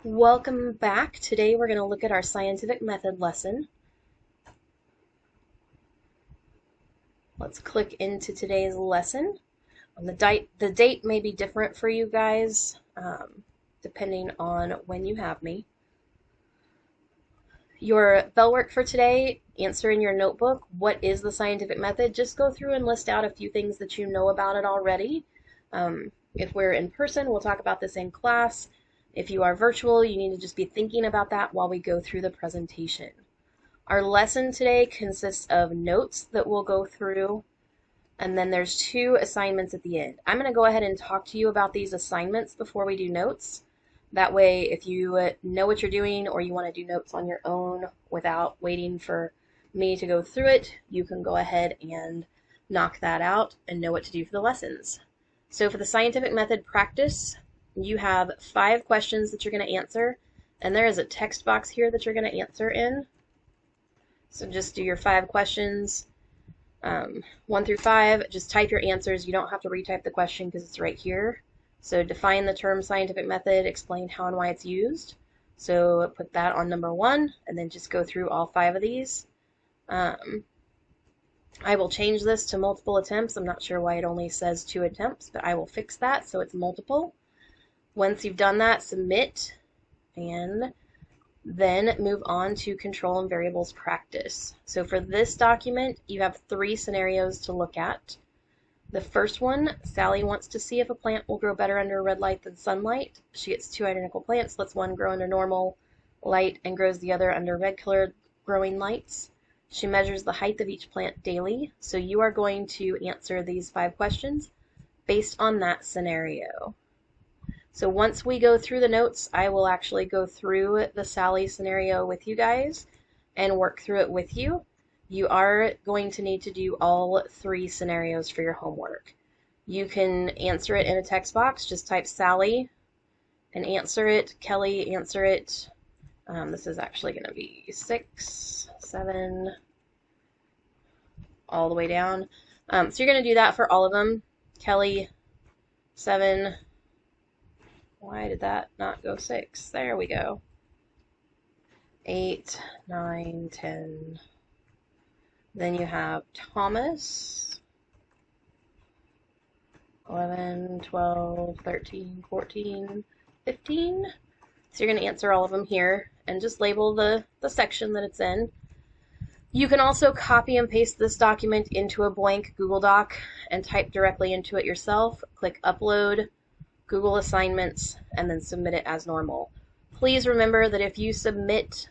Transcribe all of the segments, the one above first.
Welcome back. Today we're going to look at our scientific method lesson. Let's click into today's lesson. The date may be different for you guys, depending on when you have me. Your bell work for today, answer in your notebook, what is the scientific method? Just go through and list out a few things that you know about it already. If we're in person, we'll talk about this in class. If you are virtual, you need to just be thinking about that while we go through the presentation. Our lesson today consists of notes that we'll go through, and then there's 2 assignments at the end. I'm going to go ahead and talk to you about these assignments before we do notes. That way, if you know what you're doing or you want to do notes on your own without waiting for me to go through it, you can go ahead and knock that out and know what to do for the lessons. So for the scientific method practice, you have 5 questions that you're going to answer, and there is a text box here that you're going to answer in. So just do your 5 questions, 1 through 5. Just type your answers. You don't have to retype the question because it's right here. So define the term scientific method, explain how and why it's used. So put that on number 1, and then just go through all 5 of these. I will change this to multiple attempts. I'm not sure why it only says 2 attempts, but I will fix that so it's multiple. Once you've done that, submit, and then move on to control and variables practice. So for this document, you have 3 scenarios to look at. The first one, Sally wants to see if a plant will grow better under red light than sunlight. She gets 2 identical plants, lets one grow under normal light and grows the other under red colored growing lights. She measures the height of each plant daily. So you are going to answer these 5 questions based on that scenario. So once we go through the notes, I will actually go through the Sally scenario with you guys and work through it with you. You are going to need to do all 3 scenarios for your homework. You can answer it in a text box. Just type Sally and answer it. Kelly, answer it. This is actually going to be 6, 7, all the way down. So you're going to do that for all of them. Kelly, 7. Why did that not go 6? There we go. 8, 9, 10. Then you have Thomas. 11, 12, 13, 14, 15. So you're going to answer all of them here and just label the section that it's in. You can also copy and paste this document into a blank Google Doc and type directly into it yourself. Click Upload, Google Assignments, and then submit it as normal. Please remember that if you submit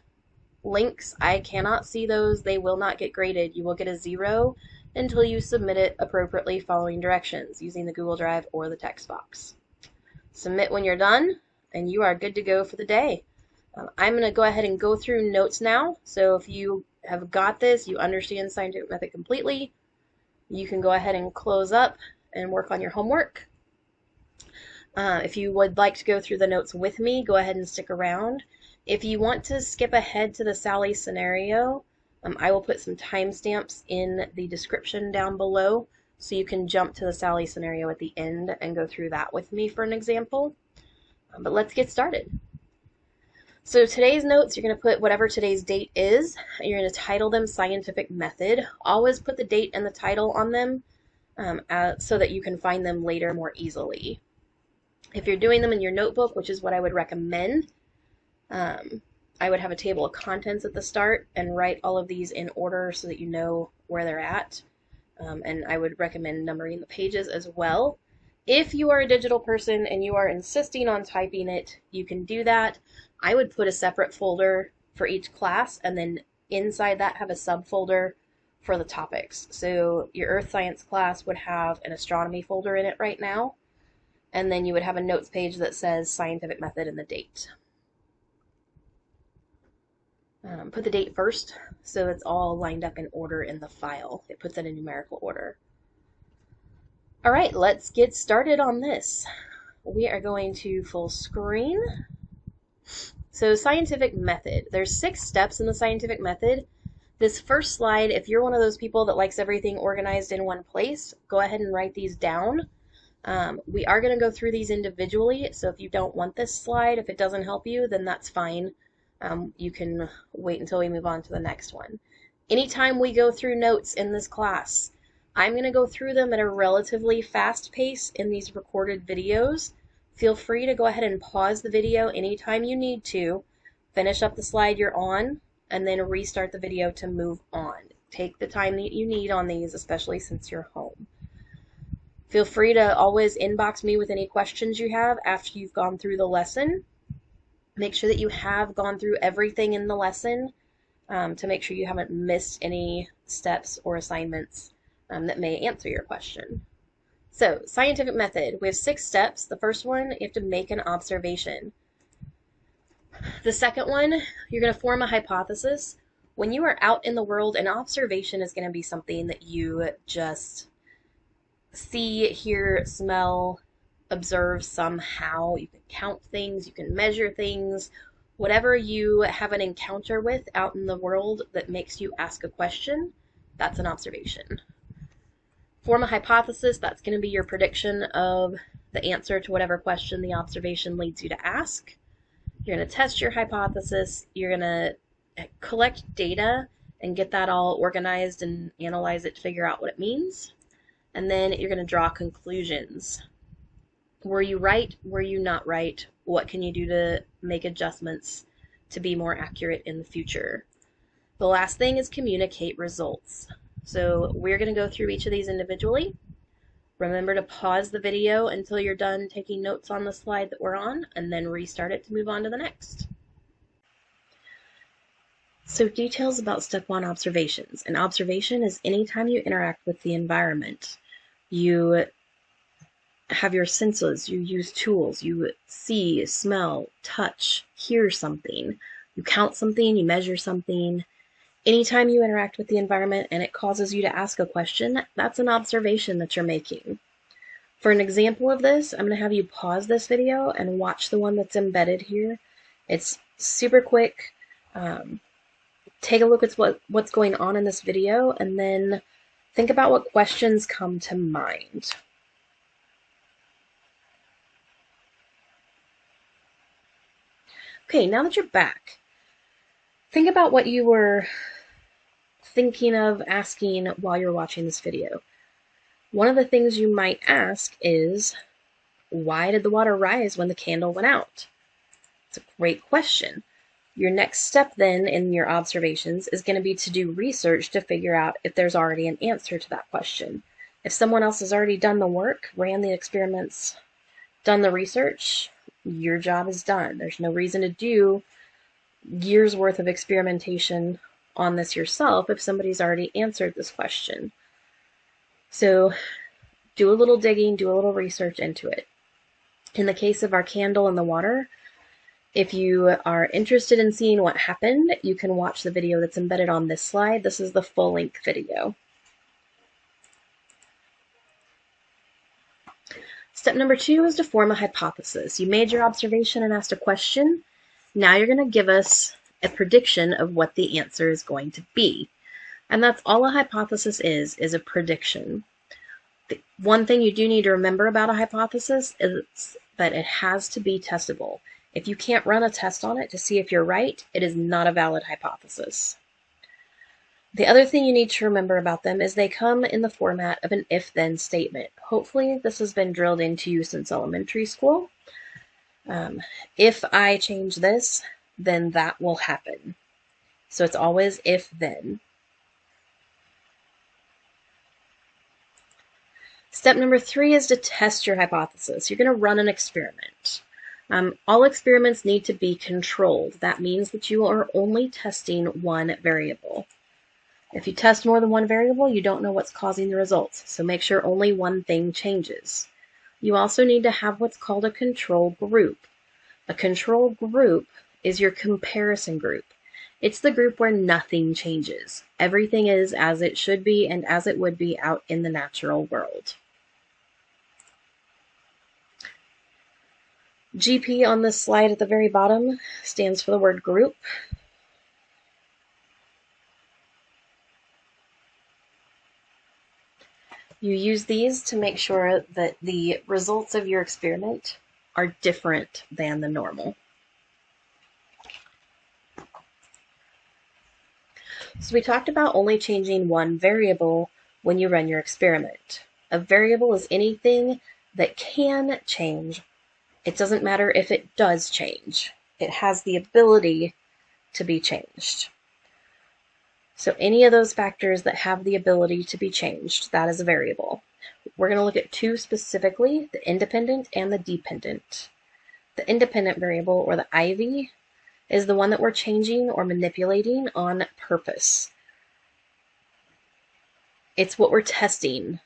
links, I cannot see those. They will not get graded. You will get a 0 until you submit it appropriately following directions using the Google Drive or the text box. Submit when you're done, and you are good to go for the day. I'm going to go ahead and go through notes now. So if you have got this, you understand scientific method completely, you can go ahead and close up and work on your homework. If you would like to go through the notes with me, go ahead and stick around. If you want to skip ahead to the Sally scenario, I will put some timestamps in the description down below so you can jump to the Sally scenario at the end and go through that with me for an example. But let's get started. So today's notes, you're going to put whatever today's date is. You're going to title them Scientific Method. Always put the date and the title on them so that you can find them later more easily. If you're doing them in your notebook, which is what I would recommend, I would have a table of contents at the start and write all of these in order so that you know where they're at. And I would recommend numbering the pages as well. If you are a digital person and you are insisting on typing it, you can do that. I would put a separate folder for each class and then inside that have a subfolder for the topics. So your earth science class would have an astronomy folder in it right now. And then you would have a notes page that says scientific method and the date. Put the date first so it's all lined up in order in the file. It puts it in numerical order. All right, let's get started on this. We are going to full screen. So scientific method. There's 6 steps in the scientific method. This first slide, if you're one of those people that likes everything organized in one place, go ahead and write these down. We are going to go through these individually, so if you don't want this slide, if it doesn't help you, then that's fine. You can wait until we move on to the next one. Anytime we go through notes in this class, I'm going to go through them at a relatively fast pace in these recorded videos. Feel free to go ahead and pause the video anytime you need to, finish up the slide you're on, and then restart the video to move on. Take the time that you need on these, especially since you're home. Feel free to always inbox me with any questions you have after you've gone through the lesson. Make sure that you have gone through everything in the lesson to make sure you haven't missed any steps or assignments that may answer your question. So, scientific method. We have 6 steps. The first one, you have to make an observation. The second one, you're going to form a hypothesis. When you are out in the world, an observation is going to be something that you just see, hear, smell, observe somehow. You can count things, you can measure things, whatever you have an encounter with out in the world that makes you ask a question, that's an observation. Form a hypothesis, that's going to be your prediction of the answer to whatever question the observation leads you to ask. You're going to test your hypothesis, you're going to collect data and get that all organized and analyze it to figure out what it means. And then you're going to draw conclusions. Were you right? Were you not right? What can you do to make adjustments to be more accurate in the future? The last thing is communicate results. So we're going to go through each of these individually. Remember to pause the video until you're done taking notes on the slide that we're on, and then restart it to move on to the next. So details about step 1, observations. An observation is anytime you interact with the environment. You have your senses, you use tools, you see, smell, touch, hear something, you count something, you measure something. Anytime you interact with the environment and it causes you to ask a question, that's an observation that you're making. For an example of this, I'm going to have you pause this video and watch the one that's embedded here. It's super quick. Take a look at what's going on in this video, and then think about what questions come to mind. Okay, now that you're back, think about what you were thinking of asking while you're watching this video. One of the things you might ask is, why did the water rise when the candle went out? It's a great question. Your next step then in your observations is going to be to do research to figure out if there's already an answer to that question. If someone else has already done the work, ran the experiments, done the research, your job is done. There's no reason to do years worth of experimentation on this yourself if somebody's already answered this question. So do a little digging, do a little research into it. In the case of our candle and the water, if you are interested in seeing what happened, you can watch the video that's embedded on this slide. This is the full-length video. Step number 2 is to form a hypothesis. You made your observation and asked a question. Now you're going to give us a prediction of what the answer is going to be. And that's all a hypothesis is a prediction. The one thing you do need to remember about a hypothesis is that it has to be testable. If you can't run a test on it to see if you're right, it is not a valid hypothesis. The other thing you need to remember about them is they come in the format of an if-then statement. Hopefully this has been drilled into you since elementary school. If I change this, then that will happen. So it's always if-then. Step number 3 is to test your hypothesis. You're going to run an experiment. All experiments need to be controlled. That means that you are only testing one variable. If you test more than one variable, you don't know what's causing the results, so make sure only one thing changes. You also need to have what's called a control group. A control group is your comparison group. It's the group where nothing changes. Everything is as it should be and as it would be out in the natural world. GP on this slide at the very bottom stands for the word group. You use these to make sure that the results of your experiment are different than the normal. So we talked about only changing one variable when you run your experiment. A variable is anything that can change. It doesn't matter if it does change. It has the ability to be changed. So any of those factors that have the ability to be changed, that is a variable. We're going to look at two specifically, the independent and the dependent. The independent variable, or the IV, is the one that we're changing or manipulating on purpose. It's what we're testing.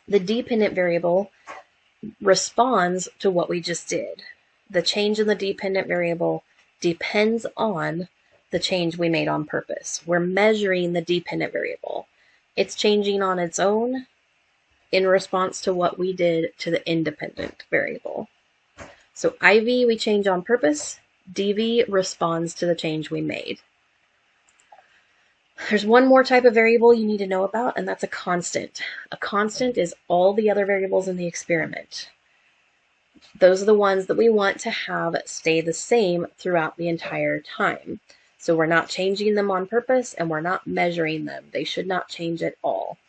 The dependent variable responds to what we just did. The change in the dependent variable depends on the change we made on purpose. We're measuring the dependent variable. It's changing on its own in response to what we did to the independent variable. So IV we change on purpose, DV responds to the change we made. There's one more type of variable you need to know about, and that's a constant. A constant is all the other variables in the experiment. Those are the ones that we want to have stay the same throughout the entire time. So we're not changing them on purpose, and we're not measuring them. They should not change at all.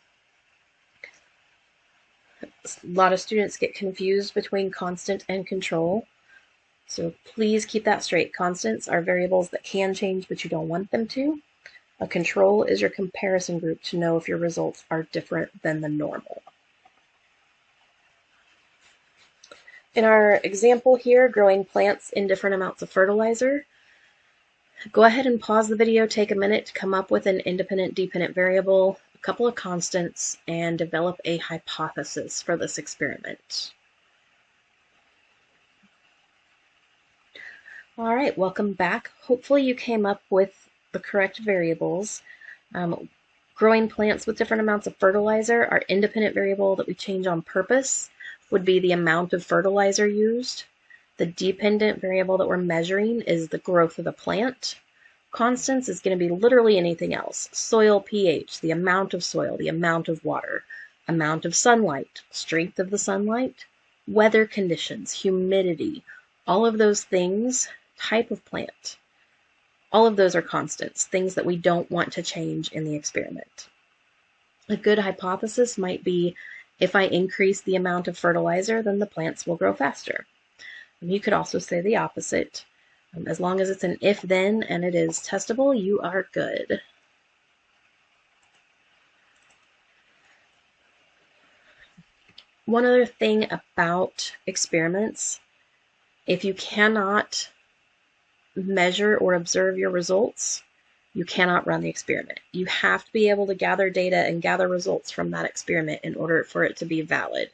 A lot of students get confused between constant and control. So please keep that straight. Constants are variables that can change, but you don't want them to. A control is your comparison group to know if your results are different than the normal. In our example here, growing plants in different amounts of fertilizer, go ahead and pause the video, take a minute to come up with an independent, dependent variable, a couple of constants, and develop a hypothesis for this experiment. All right, welcome back. Hopefully you came up with the correct variables. Growing plants with different amounts of fertilizer, our independent variable that we change on purpose would be the amount of fertilizer used. The dependent variable that we're measuring is the growth of the plant. Constants is going to be literally anything else. Soil pH, the amount of soil, the amount of water, amount of sunlight, strength of the sunlight, weather conditions, humidity, all of those things, type of plant. All of those are constants, things that we don't want to change in the experiment. A good hypothesis might be, if I increase the amount of fertilizer, then the plants will grow faster. And you could also say the opposite. As long as it's an if-then and it is testable, you are good. One other thing about experiments, if you cannot measure or observe your results, you cannot run the experiment. You have to be able to gather data and gather results from that experiment in order for it to be valid.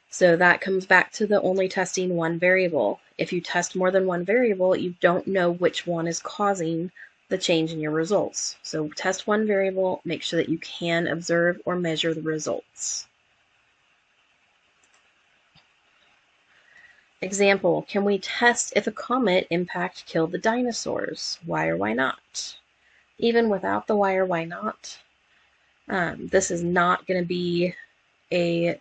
So that comes back to the only testing one variable. If you test more than one variable, you don't know which one is causing the change in your results. So test one variable, make sure that you can observe or measure the results. Example, can we test if a comet impact killed the dinosaurs? Why or why not? Even without the why or why not, this is not going to be a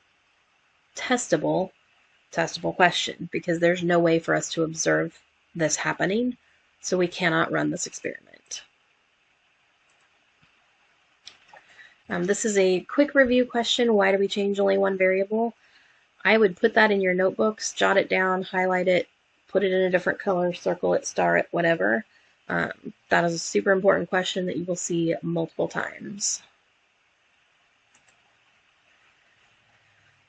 testable question because there's no way for us to observe this happening, so we cannot run this experiment. This is a quick review question. Why do we change only one variable? I would put that in your notebooks, jot it down, highlight it, put it in a different color, circle it, star it, whatever. That is a super important question that you will see multiple times.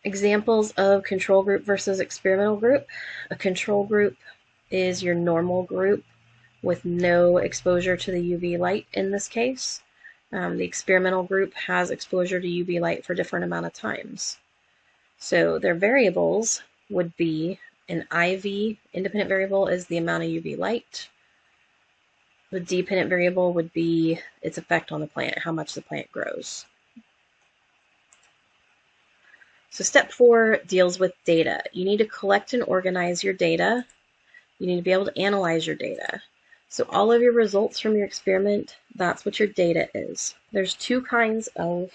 Examples of control group versus experimental group. A control group is your normal group with no exposure to the UV light in this case. The experimental group has exposure to UV light for different amount of times. So their variables would be an IV, independent variable is the amount of UV light. The dependent variable would be its effect on the plant, how much the plant grows. So step 4 deals with data. You need to collect and organize your data. You need to be able to analyze your data. So all of your results from your experiment, that's what your data is. There's two kinds of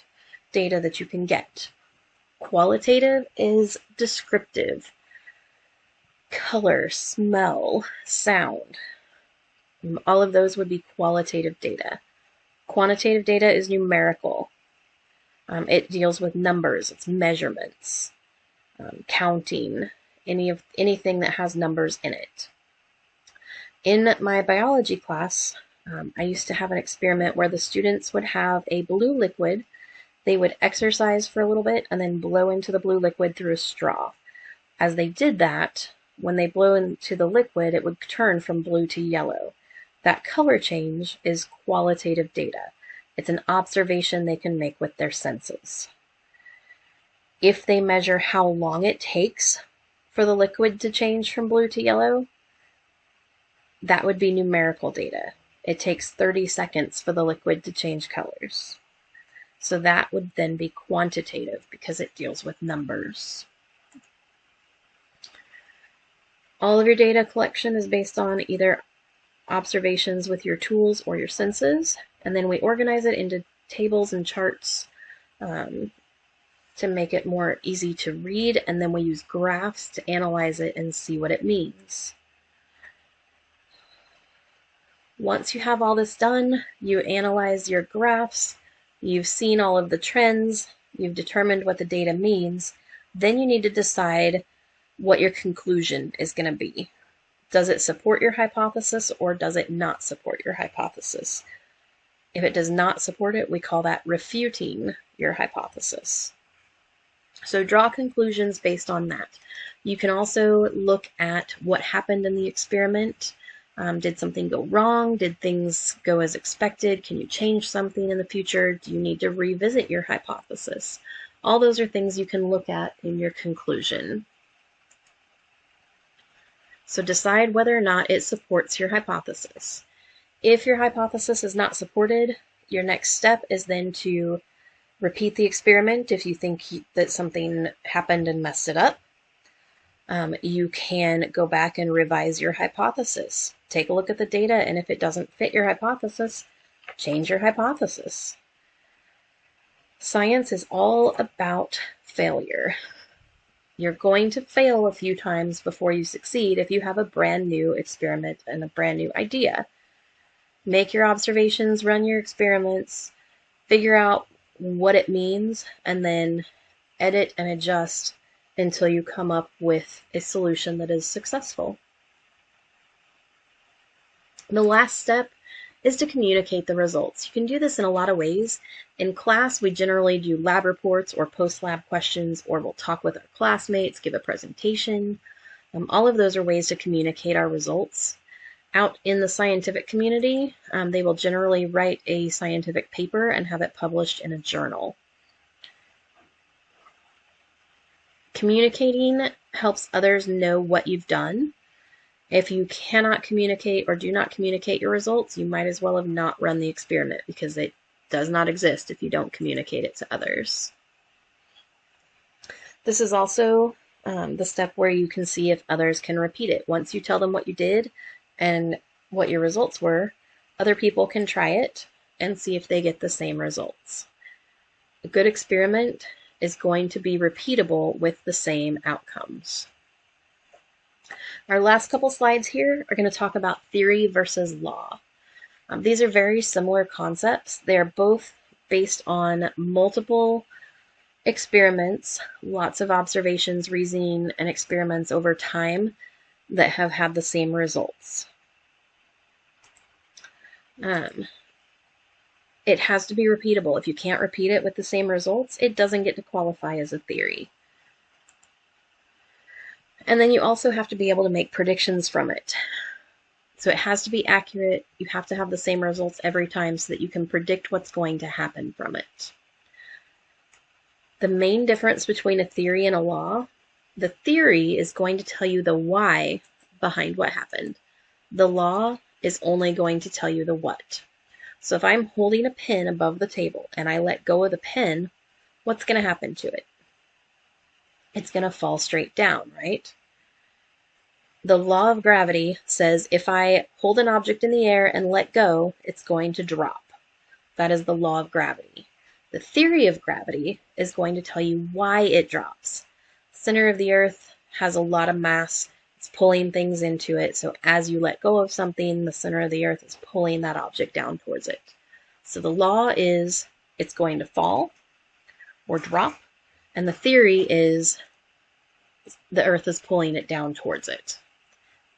data that you can get. Qualitative is descriptive. Color, smell, sound. All of those would be qualitative data. Quantitative data is numerical. It deals with numbers, it's measurements, counting, anything that has numbers in it. In my biology class, I used to have an experiment where the students would have a blue liquid. They would exercise for a little bit and then blow into the blue liquid through a straw. As they did that, when they blow into the liquid, it would turn from blue to yellow. That color change is qualitative data. It's an observation they can make with their senses. If they measure how long it takes for the liquid to change from blue to yellow, that would be numerical data. It takes 30 seconds for the liquid to change colors. So that would then be quantitative because it deals with numbers. All of your data collection is based on either observations with your tools or your senses, and then we organize it into tables and charts to make it more easy to read, and then we use graphs to analyze it and see what it means. Once you have all this done, you analyze your graphs, you've seen all of the trends, you've determined what the data means, then you need to decide what your conclusion is going to be. Does it support your hypothesis or does it not support your hypothesis? If it does not support it, we call that refuting your hypothesis. So draw conclusions based on that. You can also look at what happened in the experiment. Did something go wrong? Did things go as expected? Can you change something in the future? Do you need to revisit your hypothesis? All those are things you can look at in your conclusion. So decide whether or not it supports your hypothesis. If your hypothesis is not supported, your next step is then to repeat the experiment if you think that something happened and messed it up. You can go back and revise your hypothesis. Take a look at the data, and if it doesn't fit your hypothesis, change your hypothesis. Science is all about failure. You're going to fail a few times before you succeed if you have a brand new experiment and a brand new idea. Make your observations, run your experiments, figure out what it means, and then edit and adjust until you come up with a solution that is successful. The last step is to communicate the results. You can do this in a lot of ways. In class, we generally do lab reports or post-lab questions, or we'll talk with our classmates, give a presentation. All of those are ways to communicate our results. Out in the scientific community, they will generally write a scientific paper and have it published in a journal. Communicating helps others know what you've done. If you cannot communicate or do not communicate your results, you might as well have not run the experiment because it does not exist if you don't communicate it to others. This is also the step where you can see if others can repeat it. Once you tell them what you did and what your results were, other people can try it and see if they get the same results. A good experiment is going to be repeatable with the same outcomes. Our last couple slides here are going to talk about theory versus law. These are very similar concepts. They are both based on multiple experiments, lots of observations, reasoning, and experiments over time that have had the same results. It has to be repeatable. If you can't repeat it with the same results, it doesn't get to qualify as a theory. And then you also have to be able to make predictions from it. So it has to be accurate. You have to have the same results every time so that you can predict what's going to happen from it. The main difference between a theory and a law, the theory is going to tell you the why behind what happened. The law is only going to tell you the what. So if I'm holding a pen above the table and I let go of the pen, what's going to happen to it? It's going to fall straight down, right? The law of gravity says if I hold an object in the air and let go, it's going to drop. That is the law of gravity. The theory of gravity is going to tell you why it drops. The center of the earth has a lot of mass. It's pulling things into it. So as you let go of something, the center of the earth is pulling that object down towards it. So the law is it's going to fall or drop. And the theory is the earth is pulling it down towards it.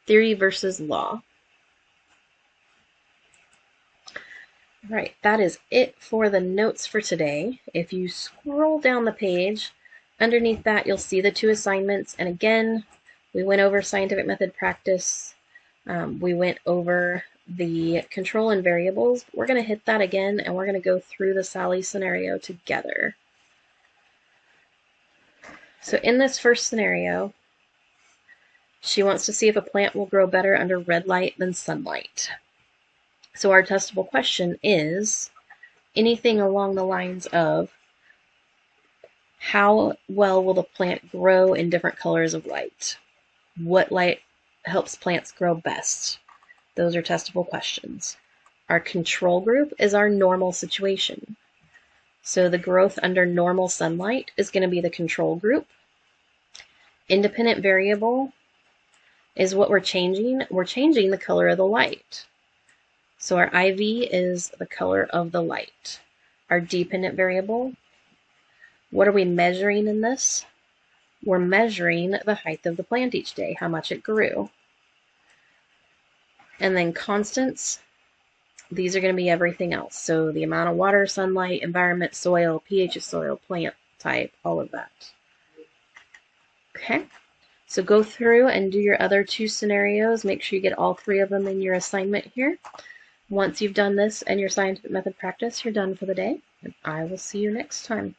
Theory versus law. All right, that is it for the notes for today. If you scroll down the page, underneath that you'll see the 2 assignments. And again, we went over scientific method practice. We went over the control and variables. We're going to hit that again, and we're going to go through the Sally scenario together. So in this first scenario, she wants to see if a plant will grow better under red light than sunlight. So our testable question is anything along the lines of how well will the plant grow in different colors of light? What light helps plants grow best? Those are testable questions. Our control group is our normal situation. So the growth under normal sunlight is going to be the control group. Independent variable is what we're changing. We're changing the color of the light. So our IV is the color of the light. Our dependent variable, what are we measuring in this? We're measuring the height of the plant each day, how much it grew. And then constants, these are going to be everything else. So the amount of water, sunlight, environment, soil, pH of soil, plant type, all of that. Okay, so go through and do your other 2 scenarios. Make sure you get all 3 of them in your assignment here. Once you've done this and your scientific method practice, you're done for the day. And I will see you next time.